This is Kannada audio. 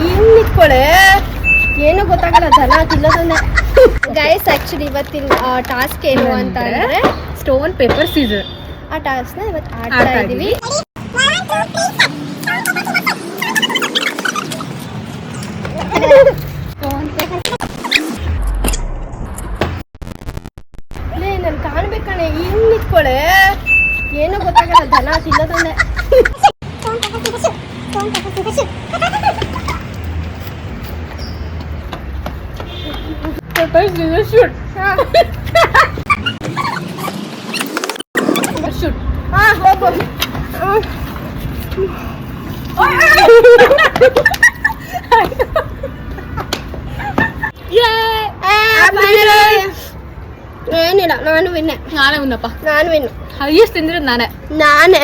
ಹಿಂಗ್ ನಿಂತ್ಕೊಳೆ ಏನು ಗೊತ್ತಾಗಲ್ಲ ದನ ತಿನ್ನೋದನ್ನೇ. ಗೈಸ್ ಆಕ್ಚುಲಿ ಇವತ್ತಿನ ಟಾಸ್ಕ್ ಏನು ಅಂತ ಅಂದ್ರೆ ಸ್ಟೋನ್ ಪೇಪರ್ ಸೀಸರ್. ಆ ಟಾಸ್ಕ್ ನ ಇವತ್ತು ಆಡ್ತಾ ಇದೀವಿ. ನನ್ ಕಾಣ್ಬೇಕಣೆ ಹಿಂಗ್ ನಿಂತ್ಕೊಳೆ ಏನು ಗೊತ್ತಾಗಲ್ಲ ದನ ತಿನ್ನೋದನ್ನೇ. Shoot shoot. ಹಾ ಹೋಗು. ಏನಿಲ್ಲ, ನಾನು ವಿನ್ನೆ. ನಾನೇ ವಿನ್ನಪ್ಪ. ನಾನು ವಿನ್ನು. ಹೈಯೆಸ್ಟ್ ತಿಂದಿರೋದು ನಾನೇ.